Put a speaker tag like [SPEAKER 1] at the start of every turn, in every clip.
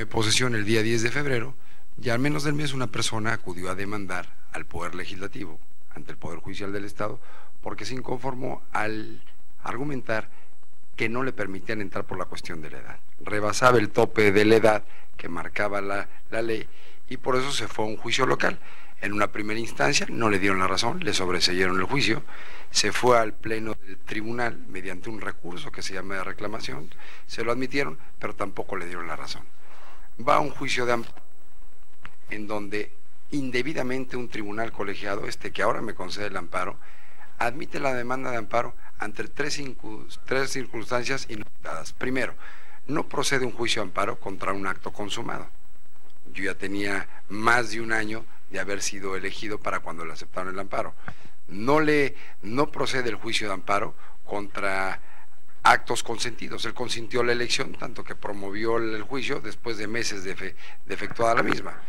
[SPEAKER 1] tomé posesión el día 10 de febrero, y al menos del mes una persona acudió a demandar al Poder Legislativo ante el Poder Judicial del Estado porque se inconformó al argumentar que no le permitían entrar por la cuestión de la edad. Rebasaba el tope de la edad que marcaba la ley y por eso se fue a un juicio local. En una primera instancia no le dieron la razón, le sobreseyeron el juicio, se fue al pleno del tribunal mediante un recurso que se llama de reclamación, se lo admitieron, pero tampoco le dieron la razón. Va a un juicio de amparo en donde indebidamente un tribunal colegiado, que ahora me concede el amparo, admite la demanda de amparo ante tres circunstancias inusitadas. Primero, no procede un juicio de amparo contra un acto consumado. Yo ya tenía más de un año de haber sido elegido para cuando le aceptaron el amparo. No procede el juicio de amparo contra actos consentidos. Él consintió la elección, tanto que promovió el juicio después de meses de efectuada la misma.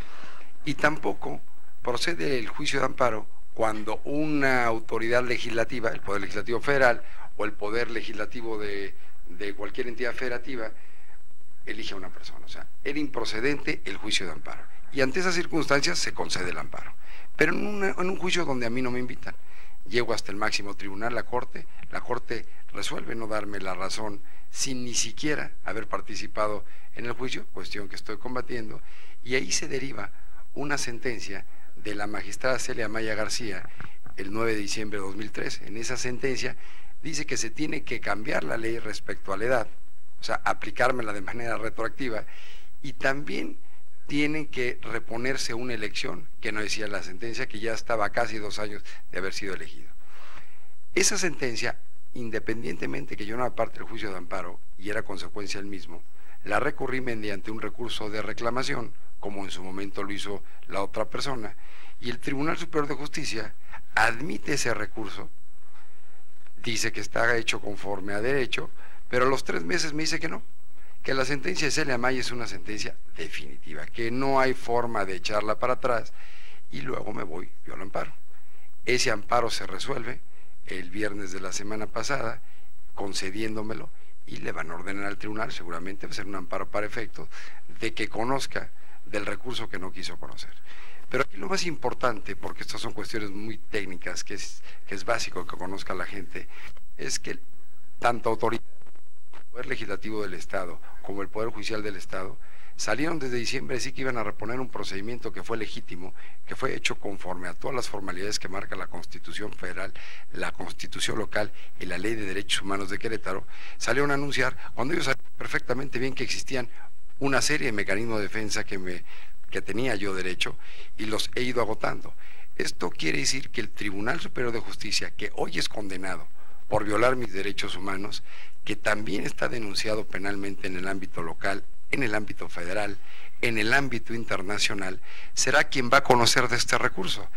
[SPEAKER 1] Y tampoco procede el juicio de amparo cuando una autoridad legislativa, el Poder Legislativo Federal o el Poder Legislativo de cualquier entidad federativa, elige a una persona. O sea, era improcedente el juicio de amparo. Y ante esas circunstancias se concede el amparo. Pero en un juicio donde a mí no me invitan, llego hasta el máximo tribunal, la Corte resuelve no darme la razón sin ni siquiera haber participado en el juicio, cuestión que estoy combatiendo, y ahí se deriva una sentencia de la magistrada Celia Maya García el 9 de diciembre de 2003. En esa sentencia dice que se tiene que cambiar la ley respecto a la edad, o sea, aplicármela de manera retroactiva, y también tienen que reponerse una elección, que no decía la sentencia, que ya estaba casi 2 años de haber sido elegido. Esa sentencia, independientemente que yo no aparte el juicio de amparo, y era consecuencia del mismo, la recurrí mediante un recurso de reclamación, como en su momento lo hizo la otra persona, y el Tribunal Superior de Justicia admite ese recurso, dice que está hecho conforme a derecho, pero a los 3 meses me dice que no, que la sentencia de Celia Maya es una sentencia definitiva, que no hay forma de echarla para atrás, y luego me voy, yo lo amparo. Ese amparo se resuelve el viernes de la semana pasada, concediéndomelo, y le van a ordenar al tribunal, seguramente va a ser un amparo para efectos, de que conozca del recurso que no quiso conocer. Pero aquí lo más importante, porque estas son cuestiones muy técnicas, que es básico que conozca la gente, es que tanto autoridad, el Poder Legislativo del Estado, como el Poder Judicial del Estado, salieron desde diciembre a decir que iban a reponer un procedimiento que fue legítimo, que fue hecho conforme a todas las formalidades que marca la Constitución Federal, la Constitución local y la Ley de Derechos Humanos de Querétaro. Salieron a anunciar, cuando ellos sabían perfectamente bien que existían una serie de mecanismos de defensa que tenía yo derecho, y los he ido agotando. Esto quiere decir que el Tribunal Superior de Justicia, que hoy es condenado por violar mis derechos humanos, que también está denunciado penalmente en el ámbito local, en el ámbito federal, en el ámbito internacional, será quien va a conocer de este recurso.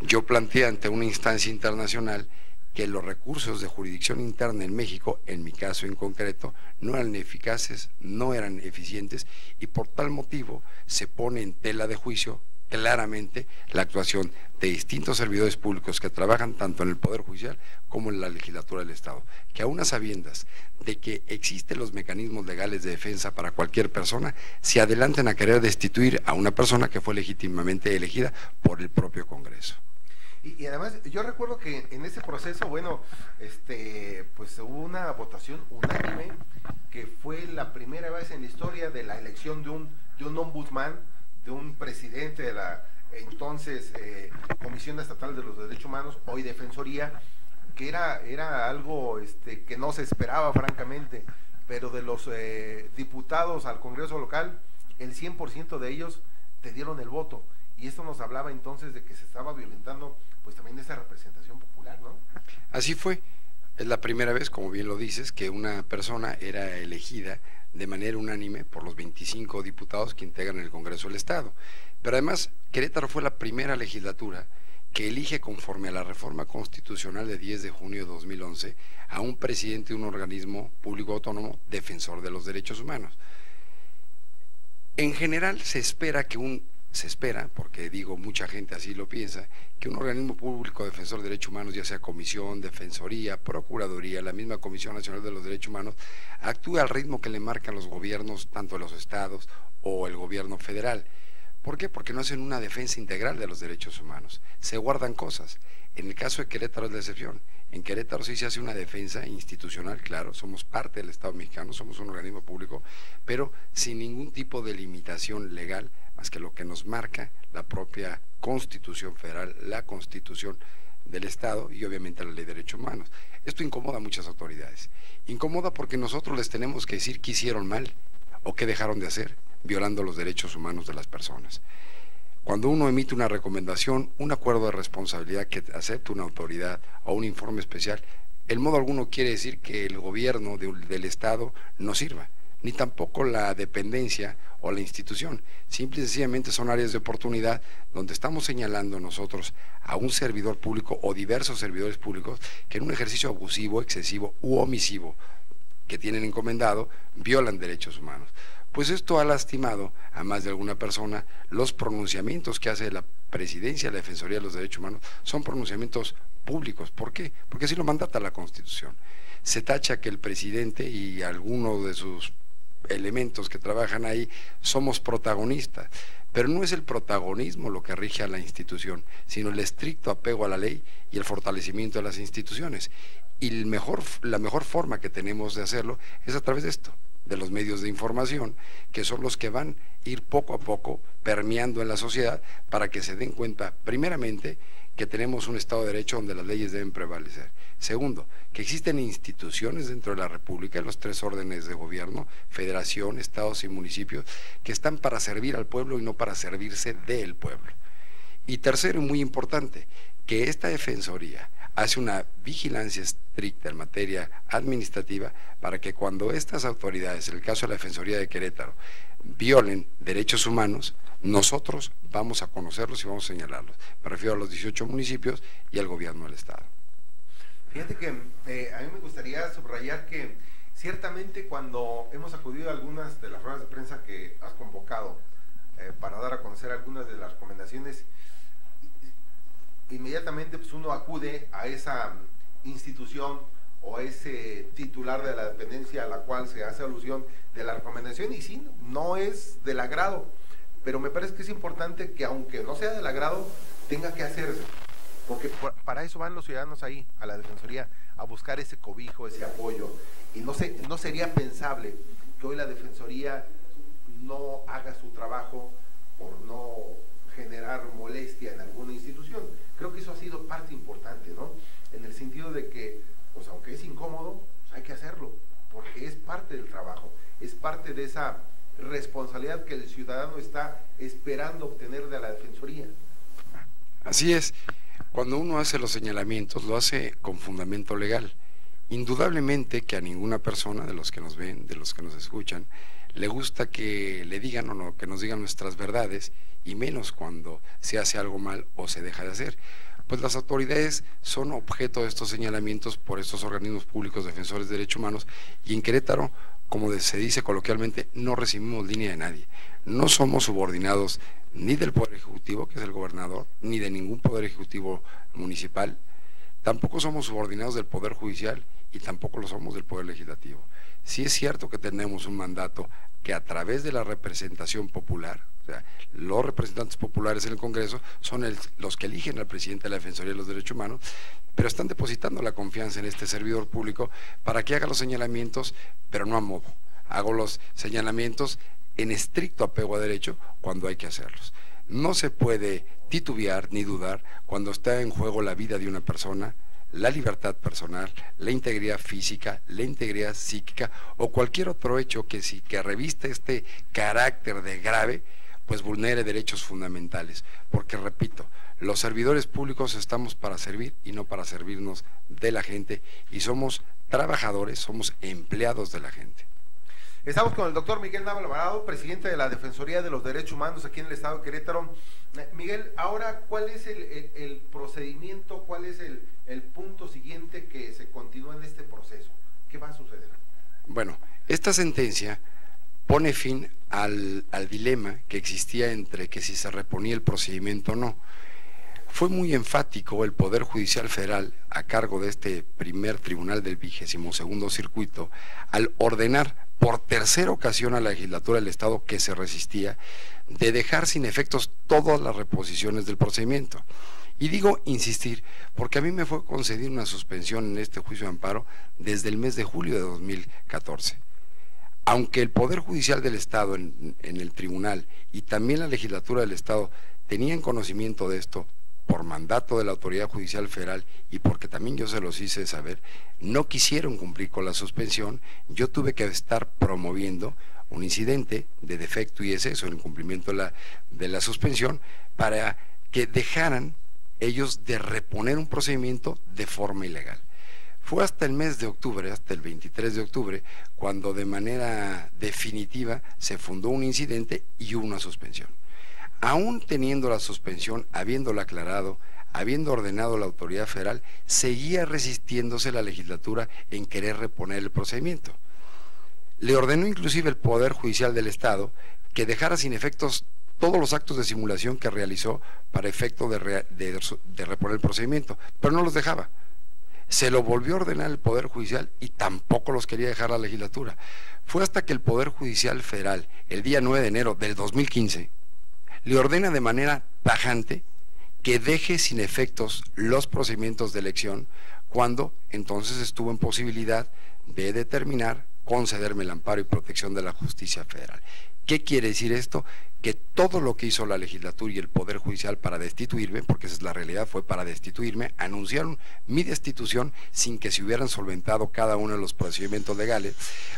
[SPEAKER 1] Yo planteé ante una instancia internacional que los recursos de jurisdicción interna en México, en mi caso en concreto, no eran eficaces, no eran eficientes, y por tal motivo se pone en tela de juicio claramente la actuación de distintos servidores públicos que trabajan tanto en el Poder Judicial como en la legislatura del Estado, que aún a sabiendas de que existen los mecanismos legales de defensa para cualquier persona, se adelanten a querer destituir a una persona que fue legítimamente elegida por el propio Congreso.
[SPEAKER 2] Y además, yo recuerdo que en ese proceso, bueno, pues hubo una votación unánime, que fue la primera vez en la historia de la elección de un ombudsman, de un presidente de la entonces Comisión Estatal de los Derechos Humanos, hoy Defensoría, que era algo que no se esperaba francamente, pero de los diputados al Congreso local, el 100% de ellos te dieron el voto, y esto nos hablaba entonces de que se estaba violentando pues también esa representación popular, ¿no?
[SPEAKER 1] Así fue. Es la primera vez, como bien lo dices, que una persona era elegida de manera unánime por los 25 diputados que integran el Congreso del Estado. Pero además, Querétaro fue la primera legislatura que elige, conforme a la reforma constitucional de 10 de junio de 2011, a un presidente de un organismo público autónomo defensor de los derechos humanos. En general se espera que un se espera, porque digo, mucha gente así lo piensa, que un organismo público defensor de derechos humanos, ya sea comisión, defensoría, procuraduría, la misma Comisión Nacional de los Derechos Humanos, actúe al ritmo que le marcan los gobiernos, tanto de los estados o el gobierno federal. ¿Por qué? Porque no hacen una defensa integral de los derechos humanos, se guardan cosas. En el caso de Querétaro es la excepción. En Querétaro sí se hace una defensa institucional, claro, somos parte del Estado mexicano, somos un organismo público, pero sin ningún tipo de limitación legal, más que lo que nos marca la propia Constitución Federal, la Constitución del Estado y obviamente la Ley de Derechos Humanos. Esto incomoda a muchas autoridades. Incomoda porque nosotros les tenemos que decir qué hicieron mal o qué dejaron de hacer, violando los derechos humanos de las personas. Cuando uno emite una recomendación, un acuerdo de responsabilidad que acepta una autoridad o un informe especial, en modo alguno quiere decir que el gobierno del Estado no sirva, ni tampoco la dependencia o la institución. Simple y sencillamente son áreas de oportunidad donde estamos señalando nosotros a un servidor público o diversos servidores públicos que en un ejercicio abusivo, excesivo u omisivo que tienen encomendado, violan derechos humanos. Pues esto ha lastimado a más de alguna persona. Los pronunciamientos que hace la Presidencia de la Defensoría de los Derechos Humanos son pronunciamientos públicos. ¿Por qué? Porque así lo mandata la Constitución. Se tacha que el presidente y algunos de sus elementos que trabajan ahí somos protagonistas, pero no es el protagonismo lo que rige a la institución, sino el estricto apego a la ley y el fortalecimiento de las instituciones. Y la mejor forma que tenemos de hacerlo es a través de esto, de los medios de información, que son los que van a ir poco a poco permeando en la sociedad para que se den cuenta, primeramente, que tenemos un Estado de Derecho donde las leyes deben prevalecer. Segundo, que existen instituciones dentro de la República, los tres órdenes de gobierno, federación, estados y municipios, que están para servir al pueblo y no para servirse del pueblo. Y tercero, y muy importante, que esta defensoría hace una vigilancia estricta en materia administrativa para que cuando estas autoridades, en el caso de la Defensoría de Querétaro, violen derechos humanos, nosotros vamos a conocerlos y vamos a señalarlos. Me refiero a los 18 municipios y al gobierno del Estado.
[SPEAKER 2] Fíjate que a mí me gustaría subrayar que ciertamente cuando hemos acudido a algunas de las ruedas de prensa que has convocado para dar a conocer algunas de las recomendaciones, inmediatamente pues uno acude a esa institución o a ese titular de la dependencia a la cual se hace alusión de la recomendación y sí, no es del agrado, pero me parece que es importante que aunque no sea del agrado, tenga que hacerse, porque para eso van los ciudadanos ahí, a la Defensoría, a buscar ese cobijo, ese apoyo, y no sería pensable que hoy la Defensoría no haga su trabajo por no generar molestia en alguna institución. Creo que eso ha sido parte importante, ¿no? En el sentido de que, pues aunque es incómodo, pues hay que hacerlo, porque es parte del trabajo, es parte de esa responsabilidad que el ciudadano está esperando obtener de la Defensoría.
[SPEAKER 1] Así es, cuando uno hace los señalamientos, lo hace con fundamento legal. Indudablemente que a ninguna persona de los que nos ven, de los que nos escuchan, le gusta que le digan o no, que nos digan nuestras verdades, y menos cuando se hace algo mal o se deja de hacer. Pues las autoridades son objeto de estos señalamientos por estos organismos públicos defensores de derechos humanos, y en Querétaro, como se dice coloquialmente, no recibimos línea de nadie. No somos subordinados ni del Poder Ejecutivo, que es el gobernador, ni de ningún Poder Ejecutivo municipal. Tampoco somos subordinados del Poder Judicial y tampoco lo somos del Poder Legislativo. Sí es cierto que tenemos un mandato que a través de la representación popular, o sea, los representantes populares en el Congreso son los que eligen al presidente de la Defensoría de los Derechos Humanos, pero están depositando la confianza en este servidor público para que haga los señalamientos, pero no a modo. Hago los señalamientos en estricto apego a derecho cuando hay que hacerlos. No se puede titubear ni dudar cuando está en juego la vida de una persona, la libertad personal, la integridad física, la integridad psíquica o cualquier otro hecho que reviste este carácter de grave, pues vulnere derechos fundamentales. Porque repito, los servidores públicos estamos para servir y no para servirnos de la gente, y somos trabajadores, somos empleados de la gente.
[SPEAKER 2] Estamos con el doctor Miguel Nava Alvarado, presidente de la Defensoría de los Derechos Humanos aquí en el Estado de Querétaro. Miguel, ahora, ¿cuál es el procedimiento, cuál es el punto siguiente que se continúa en este proceso? ¿Qué va a suceder?
[SPEAKER 1] Bueno, esta sentencia pone fin al dilema que existía entre que si se reponía el procedimiento o no. Fue muy enfático el Poder Judicial Federal, a cargo de este primer tribunal del 22º circuito, al ordenar por tercera ocasión a la legislatura del Estado, que se resistía, de dejar sin efectos todas las reposiciones del procedimiento. Y digo insistir, porque a mí me fue concedida una suspensión en este juicio de amparo desde el mes de julio de 2014. Aunque el Poder Judicial del Estado en el tribunal y también la legislatura del Estado tenían conocimiento de esto, por mandato de la Autoridad Judicial Federal y porque también yo se los hice saber, no quisieron cumplir con la suspensión. Yo tuve que estar promoviendo un incidente de defecto y exceso en el cumplimiento de la suspensión para que dejaran ellos de reponer un procedimiento de forma ilegal. Fue hasta el mes de octubre, hasta el 23 de octubre, cuando de manera definitiva se fundó un incidente y hubo una suspensión. Aún teniendo la suspensión, habiéndola aclarado, habiendo ordenado la autoridad federal, seguía resistiéndose la legislatura en querer reponer el procedimiento. Le ordenó inclusive el Poder Judicial del Estado que dejara sin efectos todos los actos de simulación que realizó para efecto de reponer el procedimiento, pero no los dejaba. Se lo volvió a ordenar el Poder Judicial y tampoco los quería dejar la legislatura. Fue hasta que el Poder Judicial Federal, el día 9 de enero del 2015, le ordena de manera tajante que deje sin efectos los procedimientos de elección, cuando entonces estuvo en posibilidad de determinar concederme el amparo y protección de la justicia federal. ¿Qué quiere decir esto? Que todo lo que hizo la legislatura y el Poder Judicial para destituirme, porque esa es la realidad, fue para destituirme, anunciaron mi destitución sin que se hubieran solventado cada uno de los procedimientos legales,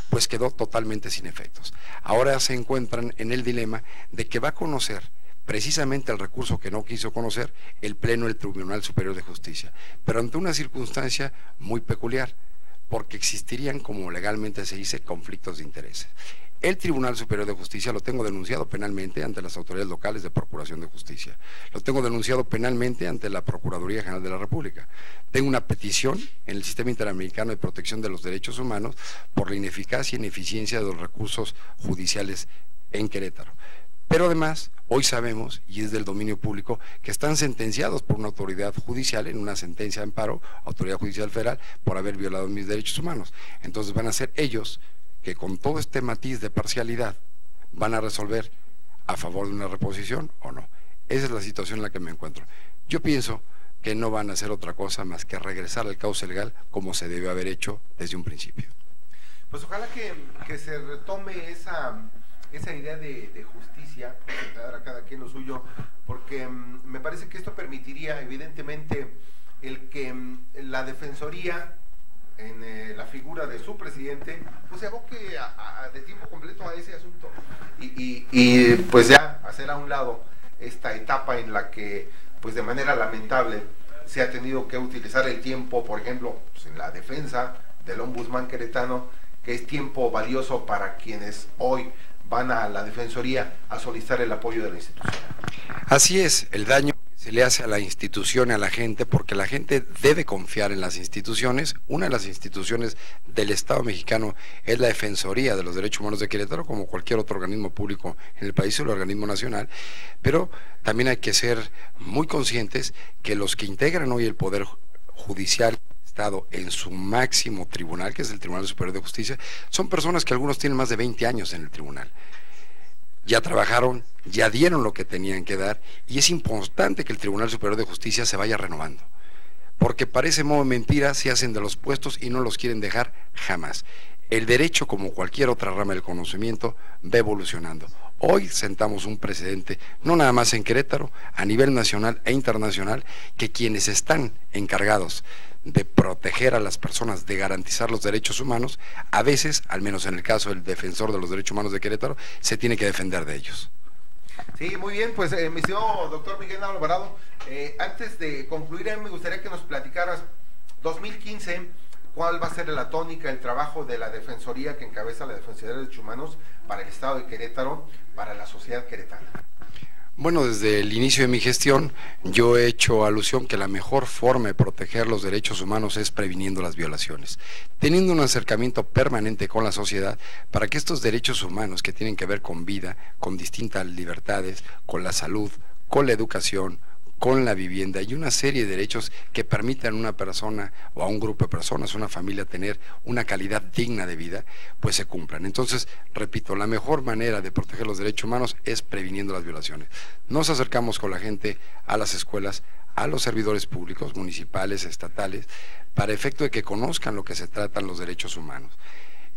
[SPEAKER 1] pues quedó totalmente sin efectos. Ahora se encuentran en el dilema de que va a conocer precisamente el recurso que no quiso conocer el Pleno del Tribunal Superior de Justicia, pero ante una circunstancia muy peculiar, porque existirían, como legalmente se dice, conflictos de intereses. El Tribunal Superior de Justicia lo tengo denunciado penalmente ante las autoridades locales de Procuración de Justicia. Lo tengo denunciado penalmente ante la Procuraduría General de la República. Tengo una petición en el Sistema Interamericano de Protección de los Derechos Humanos por la ineficacia e ineficiencia de los recursos judiciales en Querétaro. Pero además, hoy sabemos, y es del dominio público, que están sentenciados por una autoridad judicial en una sentencia de amparo, Autoridad Judicial Federal, por haber violado mis derechos humanos. Entonces van a ser ellos que con todo este matiz de parcialidad van a resolver a favor de una reposición o no. Esa es la situación en la que me encuentro. Yo pienso que no van a hacer otra cosa más que regresar al cauce legal como se debió haber hecho desde un principio.
[SPEAKER 2] Pues ojalá que se retome esa idea de justicia, de dar a cada quien lo suyo, porque me parece que esto permitiría evidentemente el que la Defensoría, en la figura de su presidente, pues se aboque de tiempo completo a ese asunto y pues ya hacer a un lado esta etapa en la que pues de manera lamentable se ha tenido que utilizar el tiempo, por ejemplo, pues en la defensa del ombudsman queretano, que es tiempo valioso para quienes hoy van a la Defensoría a solicitar el apoyo de la institución.
[SPEAKER 1] Así es, el daño se le hace a la institución y a la gente, porque la gente debe confiar en las instituciones. Una de las instituciones del Estado mexicano es la Defensoría de los Derechos Humanos de Querétaro, como cualquier otro organismo público en el país o el organismo nacional, pero también hay que ser muy conscientes que los que integran hoy el Poder Judicial Estado en su máximo tribunal, que es el Tribunal Superior de Justicia, son personas que algunos tienen más de 20 años en el tribunal. Ya trabajaron, ya dieron lo que tenían que dar, y es importante que el Tribunal Superior de Justicia se vaya renovando, porque parece modo mentira, se hacen de los puestos y no los quieren dejar jamás. El derecho, como cualquier otra rama del conocimiento, va evolucionando. Hoy sentamos un precedente, no nada más en Querétaro, a nivel nacional e internacional, que quienes están encargados de proteger a las personas, de garantizar los derechos humanos, a veces, al menos en el caso del defensor de los derechos humanos de Querétaro, se tiene que defender de ellos.
[SPEAKER 2] Sí, muy bien, pues mi señor doctor Miguel Alvarado, antes de concluir, me gustaría que nos platicaras 2015, cuál va a ser la tónica, el trabajo de la Defensoría que encabeza la Defensoría de Derechos Humanos para el Estado de Querétaro, para la sociedad queretana.
[SPEAKER 1] Bueno, desde el inicio de mi gestión, yo he hecho alusión que la mejor forma de proteger los derechos humanos es previniendo las violaciones, teniendo un acercamiento permanente con la sociedad para que estos derechos humanos que tienen que ver con vida, con distintas libertades, con la salud, con la educación, con la vivienda y una serie de derechos que permitan a una persona o a un grupo de personas, una familia, tener una calidad digna de vida, pues se cumplan. Entonces, repito, la mejor manera de proteger los derechos humanos es previniendo las violaciones. Nos acercamos con la gente a las escuelas, a los servidores públicos, municipales, estatales, para efecto de que conozcan lo que se tratan los derechos humanos.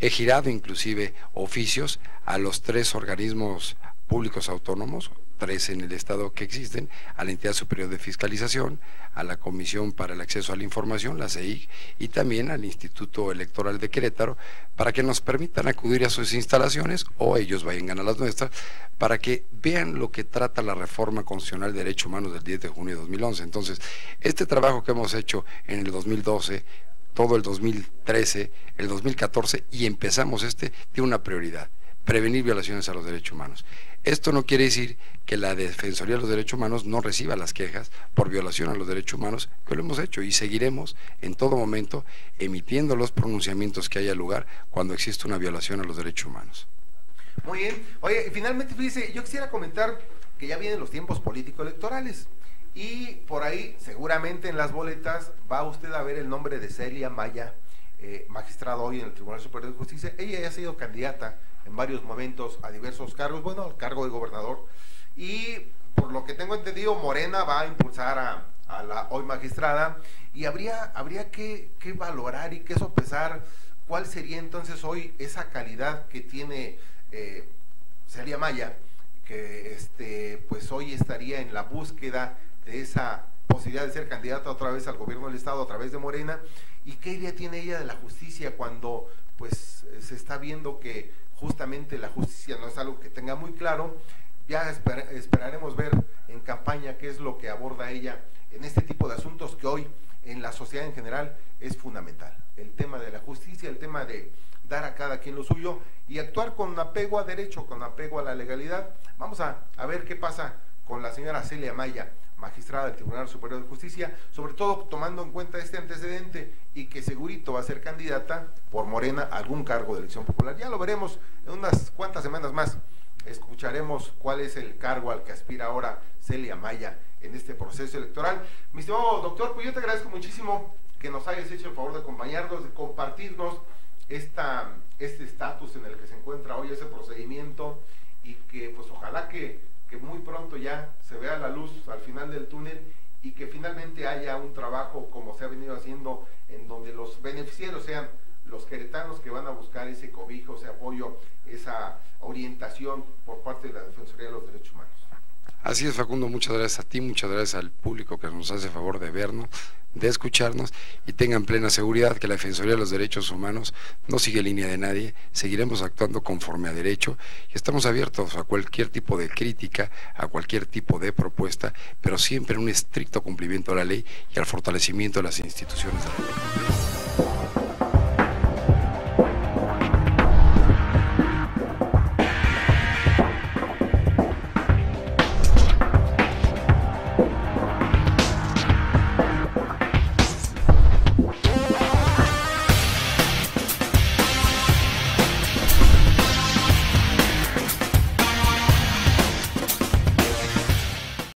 [SPEAKER 1] He girado inclusive oficios a los 3 organismos públicos autónomos, 3 en el estado que existen, a la Entidad Superior de Fiscalización, a la Comisión para el Acceso a la Información, la CEIG, y también al Instituto Electoral de Querétaro, para que nos permitan acudir a sus instalaciones o ellos vayan a las nuestras, para que vean lo que trata la reforma constitucional de derechos humanos del 10 de junio de 2011. Entonces, este trabajo que hemos hecho en el 2012, todo el 2013, el 2014 y empezamos tiene una prioridad: prevenir violaciones a los derechos humanos. Esto no quiere decir que la Defensoría de los Derechos Humanos no reciba las quejas por violación a los derechos humanos, que lo hemos hecho y seguiremos en todo momento emitiendo los pronunciamientos que haya lugar cuando existe una violación a los derechos humanos.
[SPEAKER 2] Muy bien. Oye, finalmente, fíjese, yo quisiera comentar que ya vienen los tiempos político-electorales y por ahí seguramente en las boletas va usted a ver el nombre de Celia Maya, magistrada hoy en el Tribunal Superior de Justicia. Ella ya ha sido candidata en varios momentos a diversos cargos, bueno, al cargo de gobernador, y por lo que tengo entendido, Morena va a impulsar a la hoy magistrada, y habría que valorar y que sopesar cuál sería entonces hoy esa calidad que tiene Celia Maya, que pues hoy estaría en la búsqueda de esa posibilidad de ser candidata otra vez al gobierno del estado a través de Morena, y qué idea tiene ella de la justicia cuando pues se está viendo que justamente la justicia no es algo que tenga muy claro. Ya esperaremos ver en campaña qué es lo que aborda ella en este tipo de asuntos que hoy en la sociedad en general es fundamental. El tema de la justicia, el tema de dar a cada quien lo suyo y actuar con apego a derecho, con apego a la legalidad. Vamos a ver qué pasa con la señora Celia Maya, magistrada del Tribunal Superior de Justicia, sobre todo tomando en cuenta este antecedente y que segurito va a ser candidata por Morena a algún cargo de elección popular. Ya lo veremos en unas cuantas semanas más. Escucharemos cuál es el cargo al que aspira ahora Celia Maya en este proceso electoral. Mi estimado doctor, pues yo te agradezco muchísimo que nos hayas hecho el favor de acompañarnos, de compartirnos este estatus en el que se encuentra hoy ese procedimiento, y que pues ojalá que muy pronto ya se vea la luz al final del túnel y que finalmente haya un trabajo como se ha venido haciendo, en donde los beneficiarios sean los queretanos que van a buscar ese cobijo, ese apoyo, esa orientación por parte de la Defensoría de los Derechos Humanos.
[SPEAKER 1] Así es, Facundo, muchas gracias a ti, muchas gracias al público que nos hace favor de vernos, de escucharnos, y tengan plena seguridad que la Defensoría de los Derechos Humanos no sigue línea de nadie. Seguiremos actuando conforme a derecho y estamos abiertos a cualquier tipo de crítica, a cualquier tipo de propuesta, pero siempre en un estricto cumplimiento de la ley y al fortalecimiento de las instituciones de la ley.